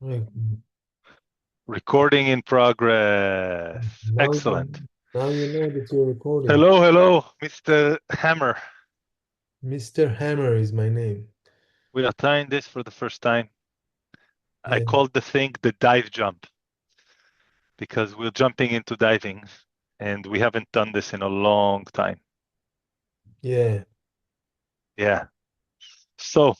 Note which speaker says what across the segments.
Speaker 1: Right.
Speaker 2: Recording in progress.
Speaker 1: Now,
Speaker 2: Excellent.
Speaker 1: now you know that you're recording.
Speaker 2: Hello, hello, Mr. Hammer.
Speaker 1: Mr. Hammer is my name.
Speaker 2: We are trying this for the first time. I
Speaker 1: Yeah,
Speaker 2: called the thing the dive jump because we're jumping into diving and we haven't done this in a long time.
Speaker 1: yeah.
Speaker 2: Yeah. So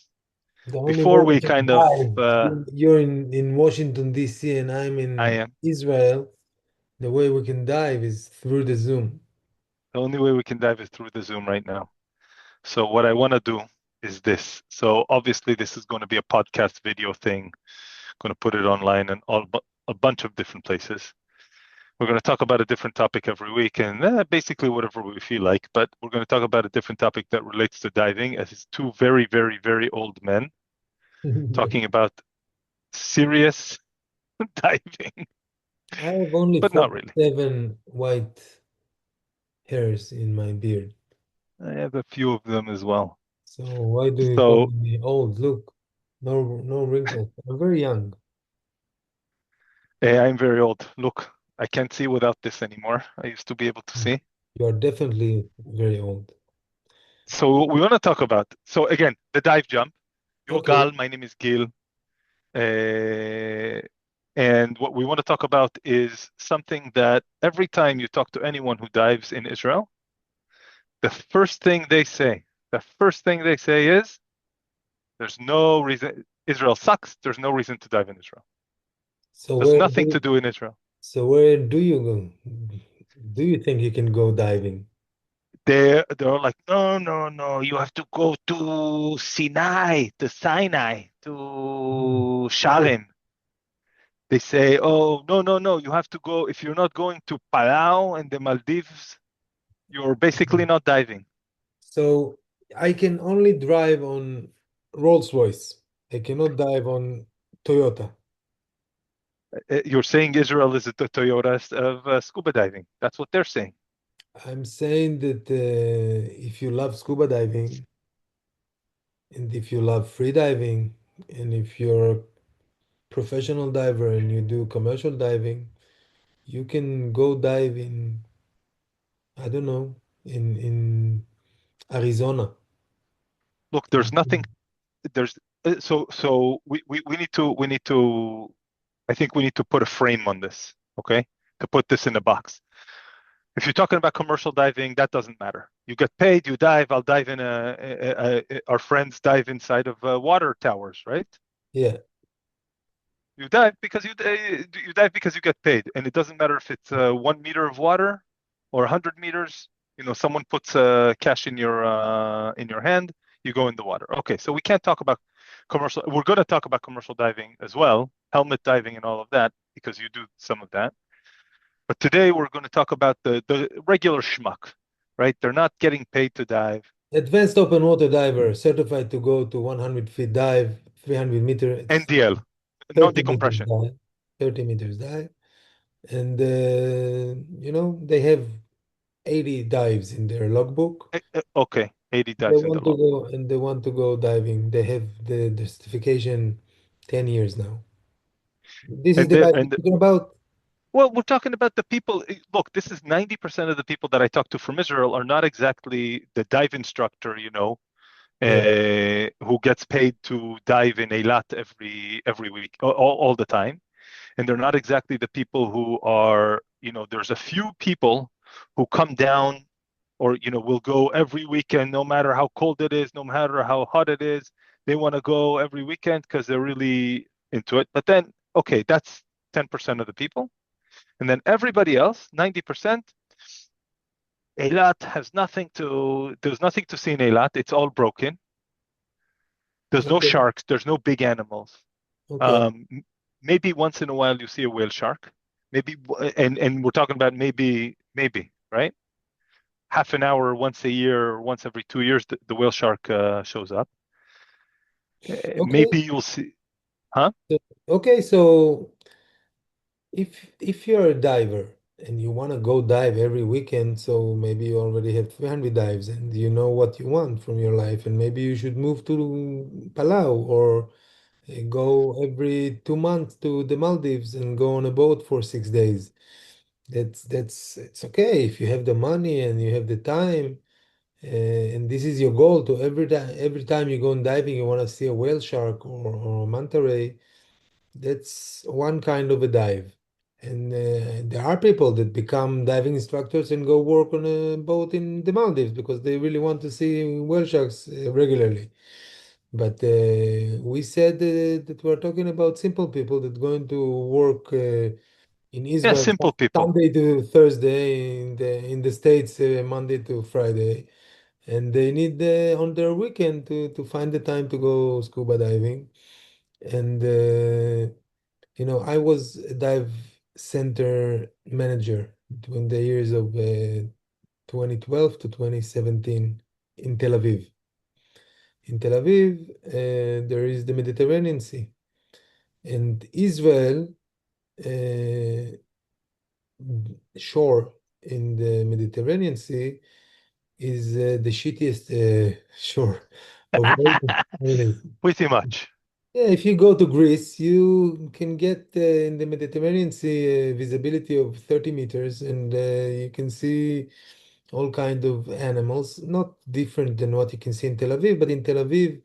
Speaker 1: The only way
Speaker 2: before
Speaker 1: we
Speaker 2: we
Speaker 1: can
Speaker 2: kind of,
Speaker 1: dive, you're in Washington, D.C., and I'm
Speaker 2: I
Speaker 1: in
Speaker 2: am,
Speaker 1: Israel. The way we can dive is through the Zoom.
Speaker 2: the only way we can dive is through the Zoom right now. So what I want to do is this. So obviously this is going to be a podcast video thing. Going to put it online and a bunch of different places. We're going to talk about a different topic every week and basically whatever we feel like. But we're going to talk about a different topic that relates to diving as it's two very, very, very old men talking about serious diving,
Speaker 1: I have only
Speaker 2: but not really.
Speaker 1: 47 white hairs in my beard.
Speaker 2: I have a few of them as well.
Speaker 1: So why do you call
Speaker 2: So
Speaker 1: me old? Look, no wrinkles. I'm very young.
Speaker 2: I'm very old. Look, I can't see without this anymore. I used to be able to see.
Speaker 1: You are definitely very old.
Speaker 2: So what we want to talk about. So again, the dive jump. Yo
Speaker 1: Okay.
Speaker 2: Gal, my name is Gil. Uh, and what we want to talk about is something that every time you talk to anyone who dives in Israel, the first thing they say, is there's no reason, Israel sucks. There's no reason to dive in Israel.
Speaker 1: So
Speaker 2: There's
Speaker 1: where
Speaker 2: nothing to
Speaker 1: do
Speaker 2: do in Israel.
Speaker 1: so where do you go? Do you think you can go diving?
Speaker 2: They're like, no, no, no, you have to go to Sinai,
Speaker 1: Hmm.
Speaker 2: to
Speaker 1: Okay.
Speaker 2: Sharm. They say, oh, no, no, no, you have to go. If you're not going to Palau and the Maldives, you're basically not diving.
Speaker 1: So I can only drive on Rolls-Royce. I cannot dive on Toyota.
Speaker 2: You're saying Israel is the Toyota of scuba diving. That's what they're saying.
Speaker 1: I'm saying that if you love scuba diving and if you love free diving and if you're a professional diver and you do commercial diving, you can go dive in, I don't know, in Arizona.
Speaker 2: Look, there's nothing. There's we need to. I think we need to put a frame on this. Okay, to put this in a box. If you're talking about commercial diving, that doesn't matter. You get paid, you dive. I'll dive in our friends dive inside of water towers, right?
Speaker 1: Yeah.
Speaker 2: You dive because you dive because you get paid, and it doesn't matter if it's 1 meter of water or 100 meters. You know, someone puts cash in your hand, you go in the water. Okay, so we can't talk about commercial. We're going to talk about commercial diving as well, helmet diving and all of that, because you do some of that. But today we're going to talk about the regular schmuck, right? They're not getting paid to dive.
Speaker 1: Advanced open water diver, certified to go to 100 feet dive, 300 meter,
Speaker 2: NDL,
Speaker 1: 30 meters
Speaker 2: non-decompression.
Speaker 1: dive, 30 meters dive. And, they have 80 dives in their logbook.
Speaker 2: Okay, 80
Speaker 1: They
Speaker 2: dives in the
Speaker 1: want to
Speaker 2: logbook.
Speaker 1: go and they want to go diving. They have the certification 10 years now. This is
Speaker 2: And
Speaker 1: the
Speaker 2: the
Speaker 1: guy you're
Speaker 2: and
Speaker 1: talking about?
Speaker 2: Well, we're talking about the people. Look, this is 90% of the people that I talk to from Israel are not exactly the dive instructor,
Speaker 1: Yeah.
Speaker 2: who gets paid to dive in Eilat every week, all the time. And they're not exactly the people who are, there's a few people who come down or, will go every weekend, no matter how cold it is, no matter how hot it is. They want to go every weekend because they're really into it. But then, okay, that's 10% of the people. And then everybody else, 90%, there's nothing to see in Eilat. It's all broken. There's no
Speaker 1: Okay.
Speaker 2: sharks. There's no big animals.
Speaker 1: Okay.
Speaker 2: Um, maybe once in a while you see a whale shark. Maybe, and we're talking about maybe, right? Half an hour once a year or once every 2 years, the whale shark shows up.
Speaker 1: Okay.
Speaker 2: Maybe you'll see, huh?
Speaker 1: Okay. So if you're a diver and you want to go dive every weekend, so maybe you already have 300 dives and you know what you want from your life, and maybe you should move to Palau or Go every 2 months to the Maldives and go on a boat for 6 days. That's it's okay if you have the money and you have the time, and this is your goal. To every time you go on diving, you want to see a whale shark or a manta ray. That's one kind of a dive. And there are people that become diving instructors and go work on a boat in the Maldives because they really want to see whale sharks regularly. But we said that we're talking about simple people that going to work in
Speaker 2: Yeah,
Speaker 1: Israel
Speaker 2: simple people.
Speaker 1: Sunday to Thursday, in the States Monday to Friday, and they need on their weekend to find the time to go scuba diving. And I was a dive center manager between the years of 2012 to 2017 in Tel Aviv. In Tel Aviv, there is the Mediterranean Sea, and Israel uh, shore in the Mediterranean Sea is the shittiest shore of all the planet.
Speaker 2: Pretty much.
Speaker 1: Yeah, if you go to Greece, you can get in the Mediterranean Sea visibility of 30 meters, and you can see all kind of animals, not different than what you can see in Tel Aviv, but in Tel Aviv,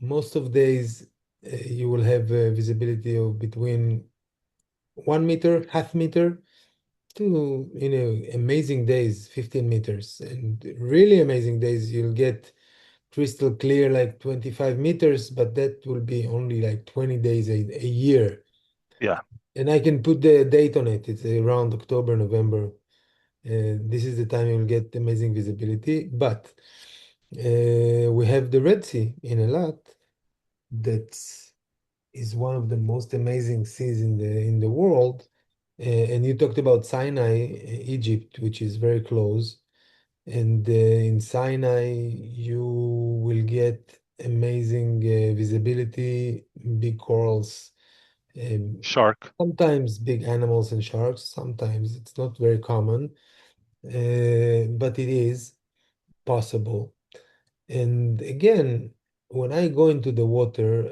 Speaker 1: most of days you will have visibility of between 1 meter, half meter, to amazing days, 15 meters, and really amazing days you'll get crystal clear like 25 meters, but that will be only like 20 days a year.
Speaker 2: Yeah.
Speaker 1: And I can put the date on it. It's around October, November. This is the time you'll get amazing visibility. But we have the Red Sea in Eilat. That is one of the most amazing seas in the world. And you talked about Sinai, Egypt, which is very close. And in Sinai, you will get amazing visibility, big corals, um,
Speaker 2: Shark.
Speaker 1: sometimes big animals and sharks. Sometimes it's not very common, but it is possible. And again, when I go into the water,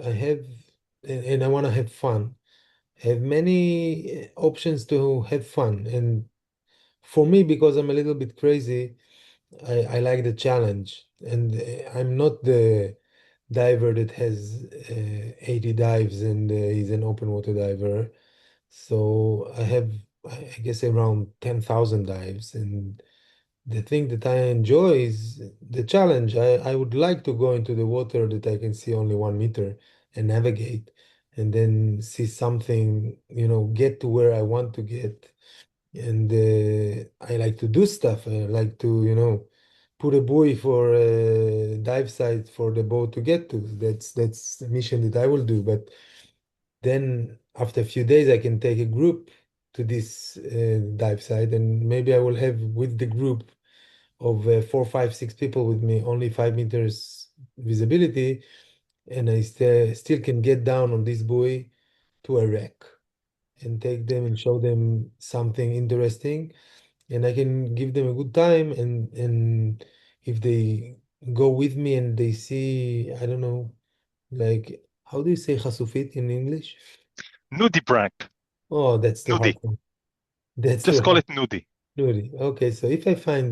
Speaker 1: and I want to have fun. I have many options to have fun. And for me, because I'm a little bit crazy, I like the challenge, and I'm not the diver that has 80 dives and is an open water diver. So I have, I guess, around 10,000 dives, and the thing that I enjoy is the challenge. I would like to go into the water that I can see only 1 meter and navigate, and then see something, get to where I want to get. And I like to do stuff. I like to, put a buoy for a dive site for the boat to get to. That's the mission that I will do. But then after a few days, I can take a group to this dive site, and maybe I will have with the group of 4, 5, 6 people with me only 5 meters visibility, and I still can get down on this buoy to a wreck and take them and show them something interesting, and I can give them a good time. And if they go with me and they see, I don't know, like, how do you say chasufit in English?
Speaker 2: Nudie prank.
Speaker 1: Oh, that's too hard
Speaker 2: Nudie.
Speaker 1: for me. That's too
Speaker 2: Just call
Speaker 1: hard.
Speaker 2: it nudie.
Speaker 1: Really? Okay, so if I find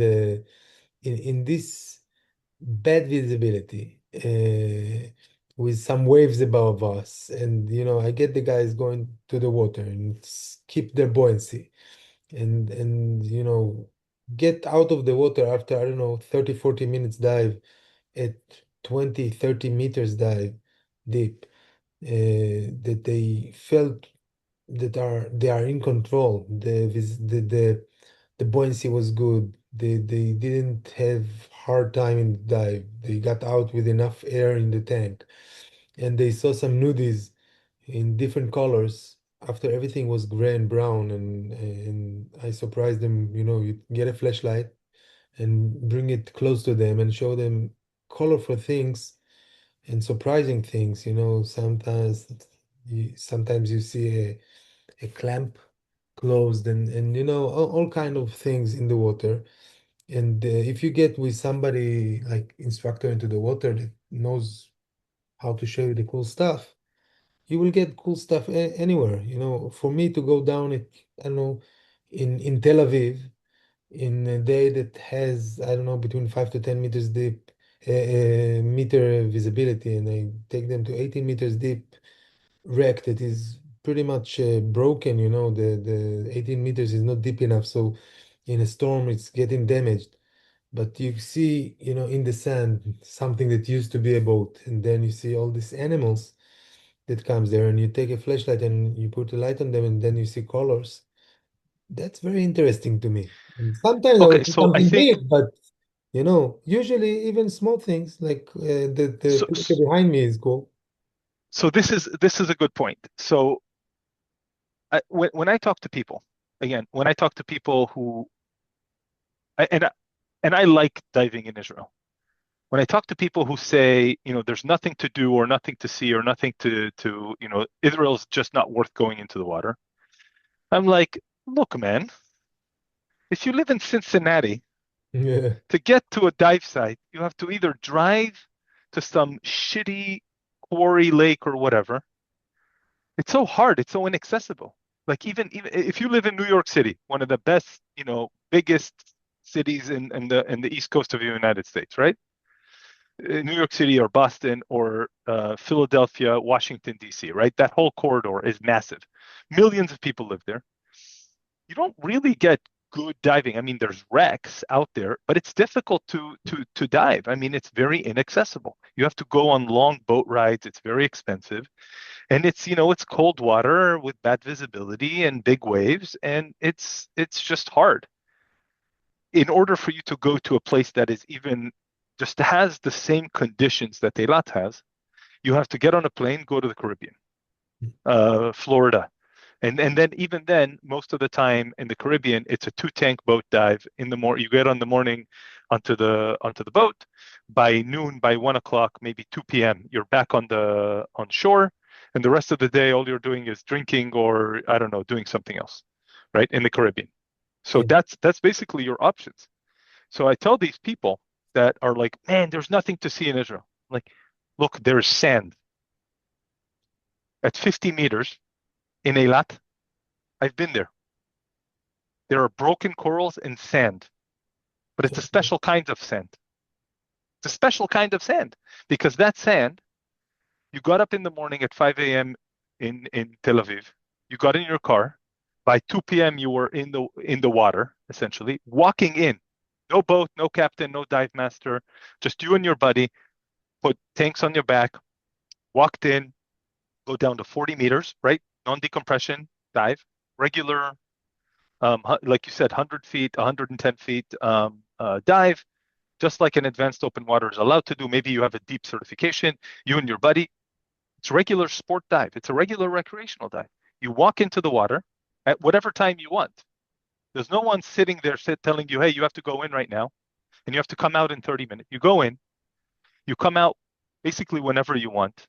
Speaker 1: in this bad visibility with some waves above us, and I get the guys going to the water and keep their buoyancy, and get out of the water after, I don't know, 30, 40 minutes dive at 20, 30 meters dive deep, that they felt that they are in control. The buoyancy was good. They didn't have hard time in the dive. They got out with enough air in the tank, and they saw some nudies in different colors after everything was gray and brown. And I surprised them. You get a flashlight and bring it close to them and show them colorful things and surprising things. Sometimes you see a clamp closed, and all kind of things in the water. And if you get with somebody like instructor into the water that knows how to show you the cool stuff, you will get cool stuff anywhere. For me to go down it, I don't know, in Tel Aviv, in a day that has, I don't know, between 5 to 10 meters deep, meter visibility, and I take them to 18 meters deep wreck that is pretty much broken. The 18 meters is not deep enough, so in a storm it's getting damaged. But you see, in the sand, something that used to be a boat, and then you see all these animals that comes there, and you take a flashlight and you put a light on them, and then you see colors. That's very interesting to me. And sometimes I will
Speaker 2: Okay,
Speaker 1: see
Speaker 2: so I
Speaker 1: something
Speaker 2: think
Speaker 1: big, but usually even small things like the
Speaker 2: so.
Speaker 1: picture behind me is cool.
Speaker 2: So this is a good point. So when I talk to people, again, when I talk to people who I- and I- and I like diving in Israel. When I talk to people who say, there's nothing to do or nothing to see or nothing Israel's just not worth going into the water. I'm like, look, man, if you live in Cincinnati,
Speaker 1: Yeah.
Speaker 2: to get to a dive site, you have to either drive to some shitty quarry lake or whatever. It's so hard. It's so inaccessible. Like even if you live in New York City, one of the best, biggest cities in the East Coast of the United States, right? New York City or Boston or Philadelphia, Washington, D.C., right? That whole corridor is massive. Millions of people live there. You don't really get good diving. I mean, there's wrecks out there, but it's difficult to dive. I mean, it's very inaccessible. You have to go on long boat rides. It's very expensive. And it's cold water with bad visibility and big waves, and it's just hard. In order for you to go to a place that is even just has the same conditions that Eilat has, you have to get on a plane, go to the Caribbean, Florida, and then even then, most of the time in the Caribbean, it's a two-tank boat dive. In the morning, you get on the morning onto the boat. By noon, by 1 o'clock, maybe 2 p.m., you're back on shore, and the rest of the day, all you're doing is drinking or I don't know, doing something else, right? In the Caribbean. So
Speaker 1: Yeah.
Speaker 2: that's basically your options. So I tell these people that are like, man, there's nothing to see in Israel. Like, look, there's sand at 50 meters in Eilat. I've been there. There are broken corals and sand, but it's a special kind of sand. It's a special kind of sand because that sand, you got up in the morning at 5 a.m. in Tel Aviv. You got in your car. By 2 p.m., you were in the water, essentially, walking in. No boat, no captain, no dive master, just you and your buddy. Put tanks on your back, walked in, go down to 40 meters, right? Non-decompression dive, regular, like you said, 100 feet, 110 feet dive, just like an advanced open water is allowed to do. Maybe you have a deep certification, you and your buddy. It's regular sport dive. It's a regular recreational dive. You walk into the water at whatever time you want. There's no one sitting there telling you, hey, you have to go in right now and you have to come out in 30 minutes. You go in, you come out basically whenever you want.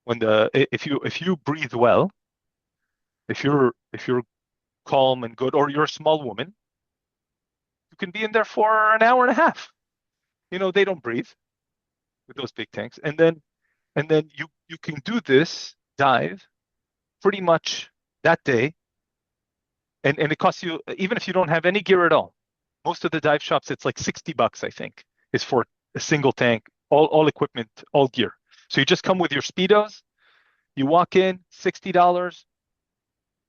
Speaker 2: If you breathe well, if you're calm and good, or you're a small woman, you can be in there for an hour and a half. They don't breathe with those big tanks, and then you can do this dive pretty much that day, and it costs you even if you don't have any gear at all. Most of the dive shops, it's like $60, I think, is for a single tank, all equipment, all gear. So you just come with your speedos, you walk in, $60.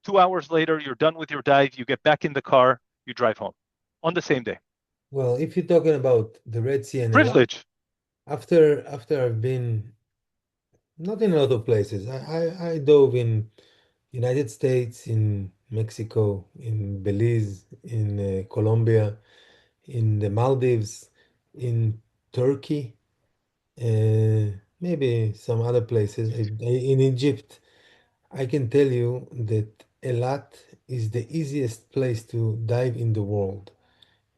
Speaker 2: 2 hours later, you're done with your dive. You get back in the car, you drive home on the same day.
Speaker 1: Well, if you're talking about the Red Sea and Elat,
Speaker 2: Privilege.
Speaker 1: after I've been not in a lot of places, I dove in United States, in Mexico, in Belize, in Colombia, in the Maldives, in Turkey, maybe some other places. In Egypt, I can tell you that Elat is the easiest place to dive in the world.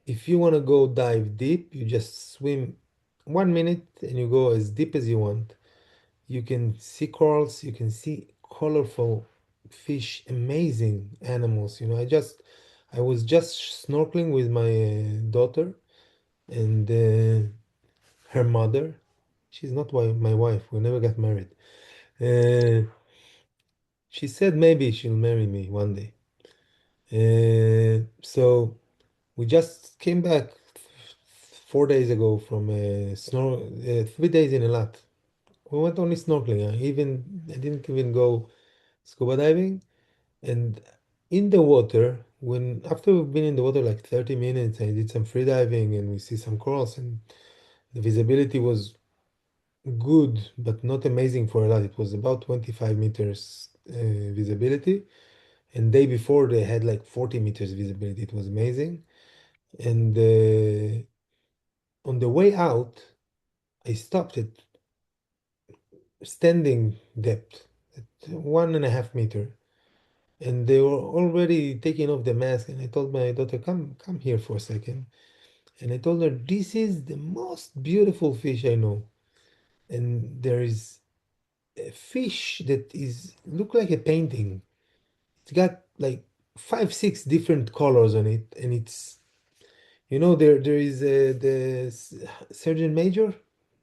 Speaker 1: If you want to go dive deep, you just swim 1 minute and you go as deep as you want. You can see corals, you can see colorful fish, amazing animals. I was just snorkeling with my daughter and her mother. She's not my wife. We never got married. Uh, she said maybe she'll marry me one day. So we just came back 4 days ago from a 3 days in Elat. We went only snorkeling. I didn't even go scuba diving. And in the water, when after we've been in the water like 30 minutes, I did some free diving and we see some corals, and the visibility was good, but not amazing for a lot. It was about 25 meters visibility. And day before they had like 40 meters visibility. It was amazing. And on the way out, I stopped at standing depth at 1.5 meter. And they were already taking off the mask. And I told my daughter, come here for a second. And I told her, this is the most beautiful fish I know. And there is a fish that is look like a painting. It's got like 5, 6 different colors on it, and it's there is Sergeant Major,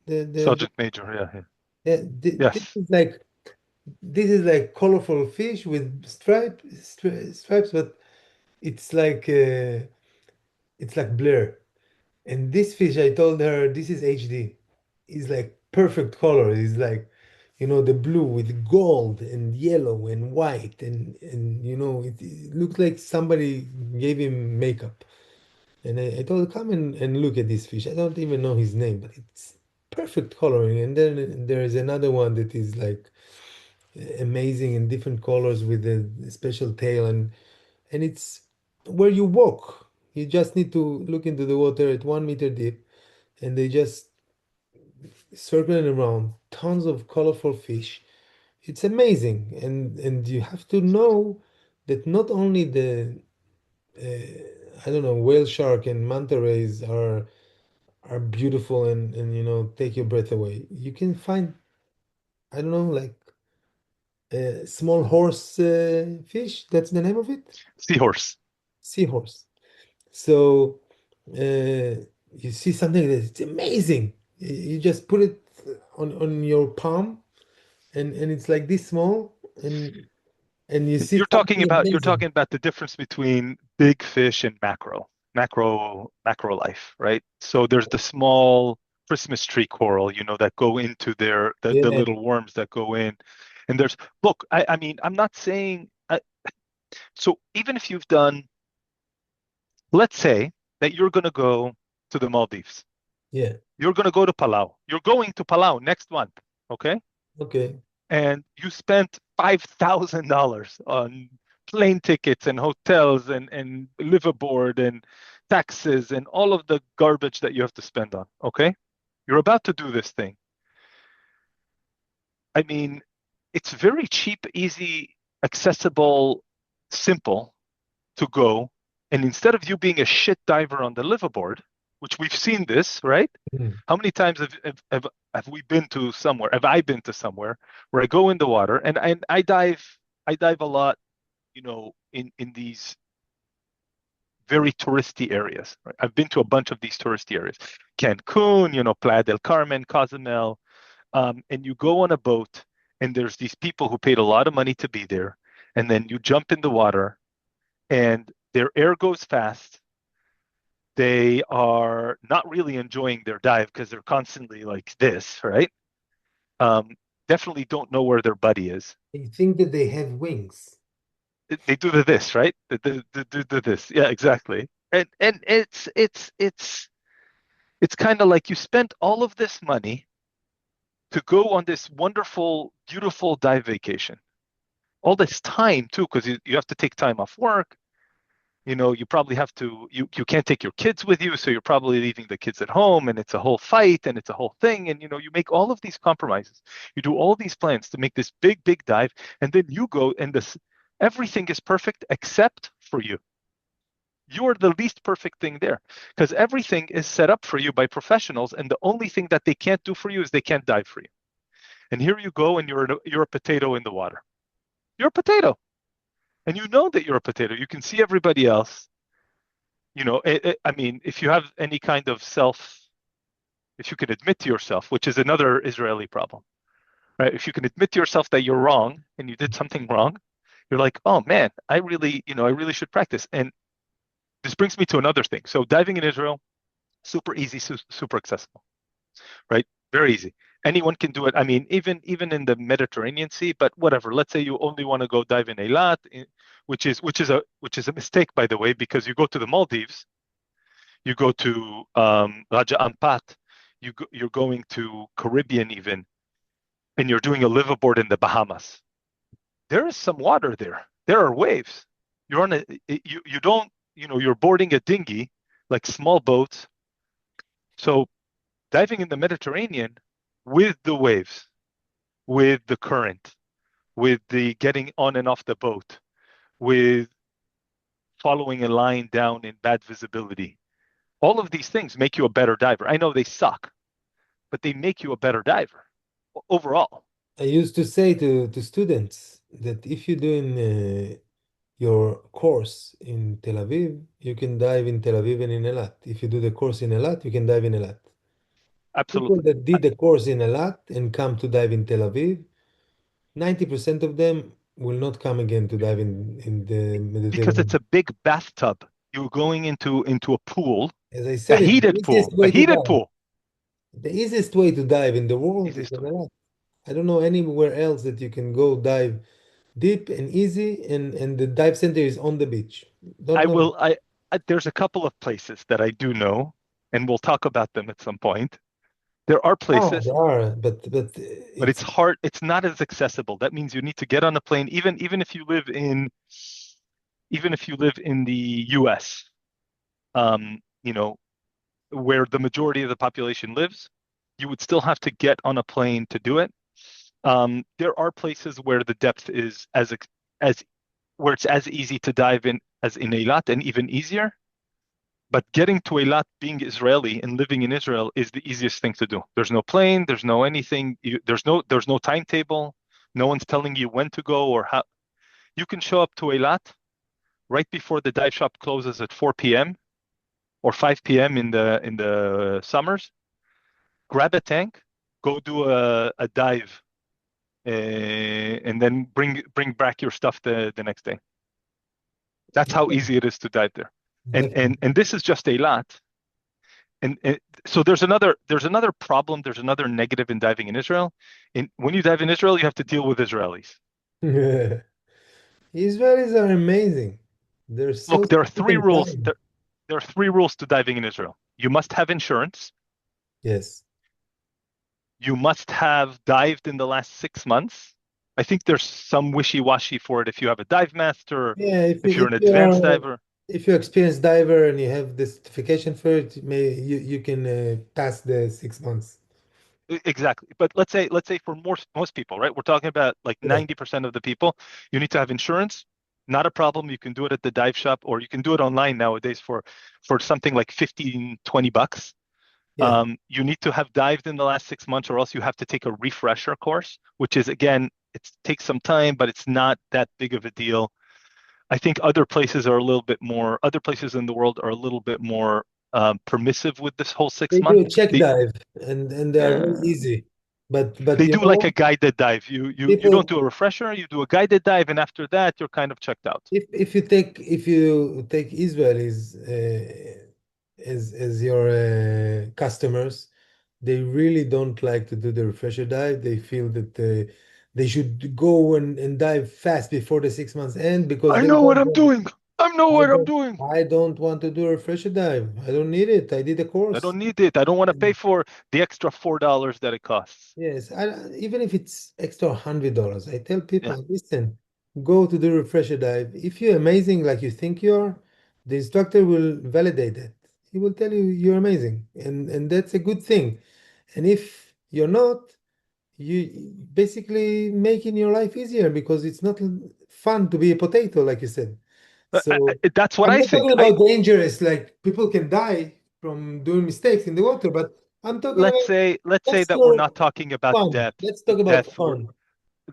Speaker 1: the
Speaker 2: Sergeant Major, yeah, yeah.
Speaker 1: yeah,
Speaker 2: Yes.
Speaker 1: this is like colorful fish with stripes, but it's like uh, it's like blur. And this fish, I told her, this is HD. It's like perfect color. It's like, the blue with gold and yellow and white. And it looks like somebody gave him makeup. And I told her, come and look at this fish. I don't even know his name, but it's perfect coloring. And then there is another one that is like amazing in different colors with a special tail. And it's where you walk. You just need to look into the water at 1 meter deep, and they just circling around tons of colorful fish. It's amazing, and you have to know that not only the I don't know, whale shark and manta rays are beautiful and take your breath away. You can find, I don't know, like a small horse fish. That's the name of it,
Speaker 2: Seahorse.
Speaker 1: seahorse. So you see something that's amazing. You just put it on your palm, and it's like this small, and you see something
Speaker 2: You're
Speaker 1: amazing.
Speaker 2: talking about the difference between big fish and macro life, right? So there's the small Christmas tree coral, that go into the
Speaker 1: Yeah,
Speaker 2: little worms that go in. And look, I mean, I'm not saying, so even if you've done, let's say that you're going to go to the Maldives,
Speaker 1: yeah.
Speaker 2: you're going to go to Palau, you're going to Palau next month, okay?
Speaker 1: Okay.
Speaker 2: And you spent $5,000 on plane tickets and hotels and liveaboard and taxes and all of the garbage that you have to spend on. Okay. You're about to do this thing. I mean, it's very cheap, easy, accessible, simple to go. And instead of you being a shit diver on the liveaboard, which we've seen this, right?
Speaker 1: Mm.
Speaker 2: How many times have we been to somewhere? Have I been to somewhere where I go in the water and I dive a lot, in these very touristy areas. Right? I've been to a bunch of these touristy areas. Cancun, Playa del Carmen, Cozumel, and you go on a boat and there's these people who paid a lot of money to be there. And then you jump in the water and their air goes fast. They are not really enjoying their dive because they're constantly like this, right? Um, Definitely don't know where their buddy is.
Speaker 1: I think that they have wings.
Speaker 2: They do the this, right? The this. Yeah, exactly. And it's kind of like you spent all of this money to go on this wonderful, beautiful dive vacation. All this time too, because you have to take time off work. You probably have to, you can't take your kids with you, so you're probably leaving the kids at home, and it's a whole fight and it's a whole thing. And you make all of these compromises. You do all these plans to make this big, big dive, and then you go and everything is perfect except for you. You are the least perfect thing there because everything is set up for you by professionals, and the only thing that they can't do for you is they can't dive for you. And here you go, and you're a potato in the water. You're a potato, and you know that you're a potato. You can see everybody else. I mean, if you have any kind of if you can admit to yourself, which is another Israeli problem. right? If you can admit to yourself that you're wrong and you did something wrong, you're like, oh man, I really should practice. And this brings me to another thing. So diving in Israel, super easy, super accessible, right? Very easy. Anyone can do it. I mean, even in the Mediterranean Sea, but whatever. Let's say you only want to go dive in Eilat, which is a mistake, by the way, because you go to the Maldives, you go to Raja Ampat, you're going to Caribbean even, and you're doing a liveaboard in the Bahamas. There is some water there. There are waves. You're on a you don't you're boarding a dinghy like small boats. So diving in the Mediterranean with the waves, with the current, with the getting on and off the boat, with following a line down in bad visibility. All of these things make you a better diver. I know they suck, but they make you a better diver overall.
Speaker 1: I used to say to students that if you're doing your course in Tel Aviv, you can dive in Tel Aviv and in Eilat. If you do the course in Eilat, you can dive in Eilat. People
Speaker 2: Absolutely.
Speaker 1: that did the course in Eilat and come to dive in Tel Aviv, 90% of them will not come again to dive in the
Speaker 2: Because it's
Speaker 1: Mediterranean.
Speaker 2: a big bathtub. You're going into a pool,
Speaker 1: As I said, it's
Speaker 2: a heated pool.
Speaker 1: the easiest way to dive in the world is
Speaker 2: Easiest
Speaker 1: in
Speaker 2: way.
Speaker 1: Eilat. I don't know anywhere else that you can go dive deep and easy, and the dive center is on the beach. Don't
Speaker 2: I
Speaker 1: know.
Speaker 2: will. There's a couple of places that I do know, and we'll talk about them at some point. There are
Speaker 1: Ah,
Speaker 2: places,
Speaker 1: there are, but
Speaker 2: but
Speaker 1: it's
Speaker 2: it's hard. It's not as accessible. That means you need to get on a plane, even if you live in the U.S. Um, you know, where the majority of the population lives, you would still have to get on a plane to do it. There are places where the depth is as where it's as easy to dive in as in Eilat and even easier. But getting to Eilat, being Israeli and living in Israel, is the easiest thing to do. There's no plane, there's no anything, there's no timetable. No one's telling you when to go or how. You can show up to Eilat right before the dive shop closes at 4 p.m. or 5 p.m. in the summers. Grab a tank, go do a dive, and then bring back your stuff the next day. That's how easy it is to dive there. And
Speaker 1: definitely.
Speaker 2: and and this is just Eilat. And so there's another problem, there's another negative in diving in Israel. When you dive in Israel, you have to deal with Israelis.
Speaker 1: Israelis are amazing. They're so
Speaker 2: Look, there are
Speaker 1: sweet
Speaker 2: three
Speaker 1: and
Speaker 2: rules.
Speaker 1: kind.
Speaker 2: There are three rules to diving in Israel. You must have insurance.
Speaker 1: Yes.
Speaker 2: You must have dived in the last 6 months. I think there's some wishy-washy for it if you have a dive master,
Speaker 1: Yeah,
Speaker 2: if you're an advanced diver.
Speaker 1: if you're experienced diver and you have the certification for it, you can pass the 6 months.
Speaker 2: Exactly. But let's say for most people, right? We're talking about like
Speaker 1: Yeah.
Speaker 2: 90% of the people, you need to have insurance. Not a problem. You can do it at the dive shop or you can do it online nowadays for something like 15, $20.
Speaker 1: Yeah.
Speaker 2: You need to have dived in the last 6 months or else you have to take a refresher course, which is again, it takes some time, but it's not that big of a deal. I think other places in the world are a little bit more permissive with this whole six
Speaker 1: They do
Speaker 2: month.
Speaker 1: a check
Speaker 2: They
Speaker 1: dive and they are very
Speaker 2: uh,
Speaker 1: easy. But
Speaker 2: they
Speaker 1: you
Speaker 2: do
Speaker 1: know
Speaker 2: like
Speaker 1: what?
Speaker 2: a guided dive. You don't
Speaker 1: People,
Speaker 2: do a refresher, you do a guided dive, and after that, you're kind of checked out.
Speaker 1: if you take Israelis as your customers, they really don't like to do the refresher dive. They feel that they should go and dive fast before the 6 months end because
Speaker 2: I
Speaker 1: they
Speaker 2: know what
Speaker 1: don't
Speaker 2: I'm
Speaker 1: want.
Speaker 2: doing. I know
Speaker 1: I
Speaker 2: what I'm
Speaker 1: don't.
Speaker 2: doing.
Speaker 1: I don't want to do a refresher dive. I don't need it. I did a
Speaker 2: I
Speaker 1: course.
Speaker 2: don't need it. I don't want to pay
Speaker 1: And
Speaker 2: for the extra $4 that it costs.
Speaker 1: yes, even if it's extra $100, I tell
Speaker 2: Yeah.
Speaker 1: people, listen, go to the refresher dive. If you're amazing like you think you are, the instructor will validate that. He will tell you you're amazing, and that's a good thing. And if you're not, you basically making your life easier because it's not fun to be a potato, like you said. So
Speaker 2: That's what
Speaker 1: I'm
Speaker 2: I
Speaker 1: not
Speaker 2: think.
Speaker 1: talking about dangerous, like people can die from doing mistakes in the water, but I'm talking
Speaker 2: Let's
Speaker 1: about
Speaker 2: say let's say
Speaker 1: that's
Speaker 2: that we're
Speaker 1: your
Speaker 2: not talking about
Speaker 1: fun.
Speaker 2: depth,
Speaker 1: Let's talk about
Speaker 2: death.
Speaker 1: fun.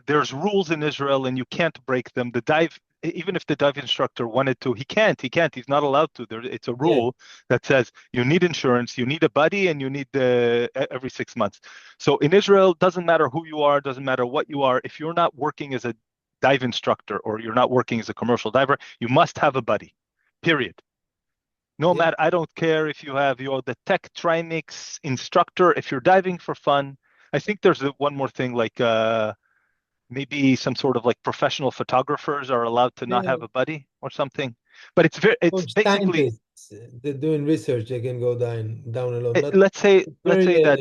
Speaker 2: There's rules in Israel and you can't break them. The dive, even if the dive instructor wanted to, he can't. He can't. He's not allowed to. It's a
Speaker 1: Yeah.
Speaker 2: rule that says you need insurance, you need a buddy, and you need the every 6 months. So in Israel, doesn't matter who you are, doesn't matter what you are. If you're not working as a dive instructor or you're not working as a commercial diver, you must have a buddy. Period. No
Speaker 1: Yeah.
Speaker 2: matter, I don't care if you have the tech trimix instructor, if you're diving for fun. I think there's one more thing, like maybe some sort of like professional photographers are allowed to not
Speaker 1: Yeah.
Speaker 2: have a buddy or something. But
Speaker 1: Or
Speaker 2: it's basically,
Speaker 1: scientists, they're doing research, they can go down alone, but it's
Speaker 2: let's
Speaker 1: very
Speaker 2: say that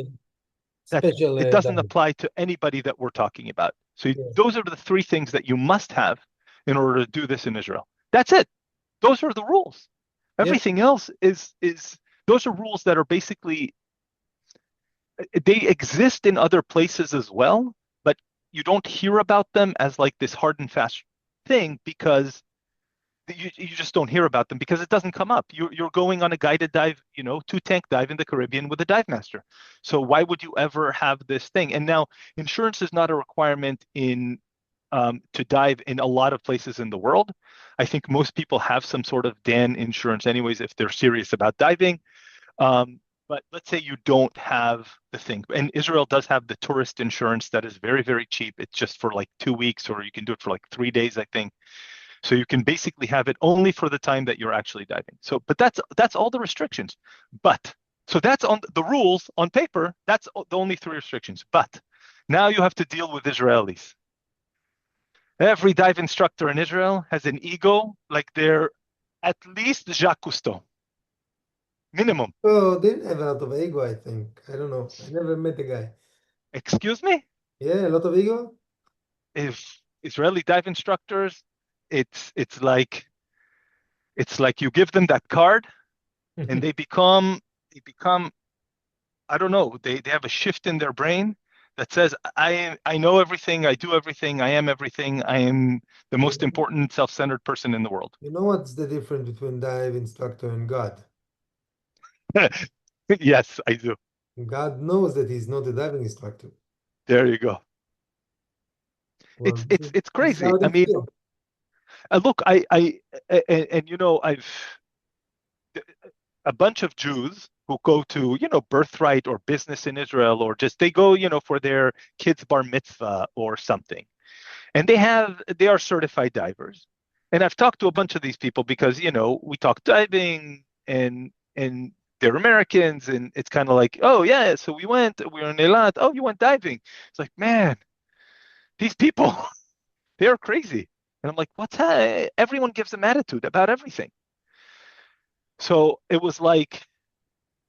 Speaker 1: special
Speaker 2: it doesn't
Speaker 1: dive.
Speaker 2: apply to anybody that we're talking about. So
Speaker 1: Yeah.
Speaker 2: those are the three things that you must have in order to do this in Israel. That's it. Those are the rules.
Speaker 1: Yeah.
Speaker 2: Everything else is those are rules that are basically, they exist in other places as well, but you don't hear about them as like this hard and fast thing because you just don't hear about them because it doesn't come up. You're going on a guided dive, 2 tank dive in the Caribbean with a dive master. So why would you ever have this thing? And now insurance is not a requirement in to dive in a lot of places in the world. I think most people have some sort of DAN insurance anyways if they're serious about diving. But let's say you don't have the thing. And Israel does have the tourist insurance that is very, very cheap. It's just for like 2 weeks, or you can do it for like 3 days, I think. So you can basically have it only for the time that you're actually diving. So, but that's all the restrictions. But so that's on the rules on paper. That's the only three restrictions. But now you have to deal with Israelis. Every dive instructor in Israel has an ego like they're at least Jacques Cousteau, minimum.
Speaker 1: Oh, they didn't have a lot of ego, I think. I don't know. I never met a guy.
Speaker 2: Excuse me?
Speaker 1: Yeah, a lot of ego?
Speaker 2: If Israeli dive instructors, it's it's like it's like you give them that card and they become, I don't know, they have a shift in their brain that says I know everything, I do everything, I am everything, I am the
Speaker 1: You
Speaker 2: most
Speaker 1: know,
Speaker 2: important self-centered person in the world.
Speaker 1: you know what's the difference between dive instructor and God?
Speaker 2: Yes, I do.
Speaker 1: God knows that he's not a diving instructor.
Speaker 2: There you go.
Speaker 1: Well,
Speaker 2: It's
Speaker 1: this is
Speaker 2: crazy.
Speaker 1: how
Speaker 2: I
Speaker 1: they
Speaker 2: mean,
Speaker 1: feel.
Speaker 2: look, and I've a bunch of Jews who go to, birthright or business in Israel, or just they go, for their kids' bar mitzvah or something. And they are certified divers. And I've talked to a bunch of these people because, we talk diving and they're Americans, and it's kind of like, oh yeah, so we were in Eilat. Oh, you went diving. It's like, man, these people, they're crazy. And I'm like, everyone gives them attitude about everything. So it was like,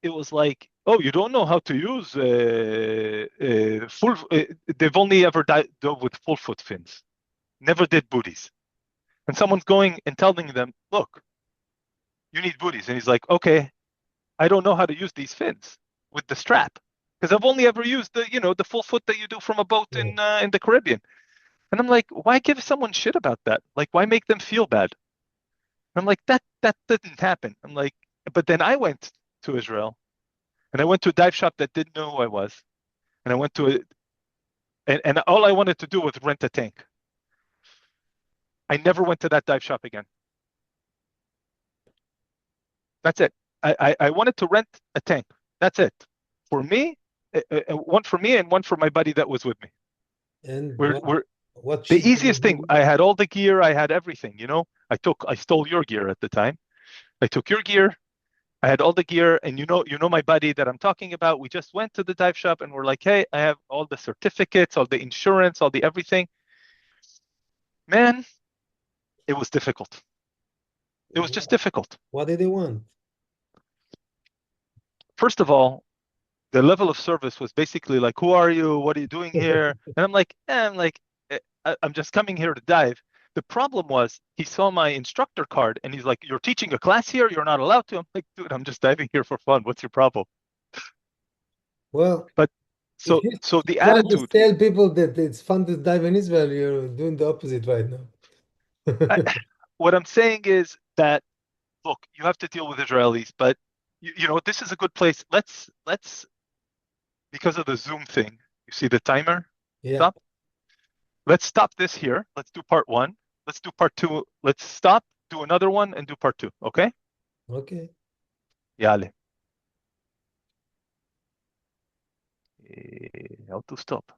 Speaker 2: oh, you don't know how to use full. They've only ever dove with full foot fins, never did booties. And someone's going and telling them, look, you need booties. And he's like, okay, I don't know how to use these fins with the strap because I've only ever used the full foot that you do from a boat
Speaker 1: Yeah.
Speaker 2: in the Caribbean. And I'm like, why give someone shit about that? Like, why make them feel bad? And I'm like, that didn't happen. I'm like, but then I went to Israel and I went to a dive shop that didn't know who I was. And I went to it, and all I wanted to do was rent a tank. I never went to that dive shop again. That's it. I wanted to rent a tank. That's it. For me, one for me and one for my buddy that was with me.
Speaker 1: And
Speaker 2: We're
Speaker 1: what
Speaker 2: the
Speaker 1: shit did you
Speaker 2: easiest thing.
Speaker 1: do?
Speaker 2: I had all the gear. I had everything. I stole your gear at the time. I took your gear. I had all the gear, and my buddy that I'm talking about. We just went to the dive shop and we're like, hey, I have all the certificates, all the insurance, all the everything. Man, it was difficult. It was just difficult.
Speaker 1: What did they want?
Speaker 2: First of all, the level of service was basically like, "Who are you? What are you doing here?" And I'm just coming here to dive. The problem was he saw my instructor card and he's like, "You're teaching a class here. You're not allowed to." I'm like, "Dude, I'm just diving here for fun. What's your problem?"
Speaker 1: Well,
Speaker 2: But
Speaker 1: if
Speaker 2: so
Speaker 1: you
Speaker 2: so the
Speaker 1: try to
Speaker 2: attitude.
Speaker 1: tell people that it's fun to dive in Israel, you're doing the opposite right now.
Speaker 2: I, what I'm saying is that, look, you have to deal with Israelis, but this is a good place. Let's because of the Zoom thing. You see the timer?
Speaker 1: Yeah.
Speaker 2: Stop. Let's stop this here. Let's do part one. let's do part 2. Let's stop, do another one, and do part 2. Okay?
Speaker 1: Okay.
Speaker 2: Yale. How to stop?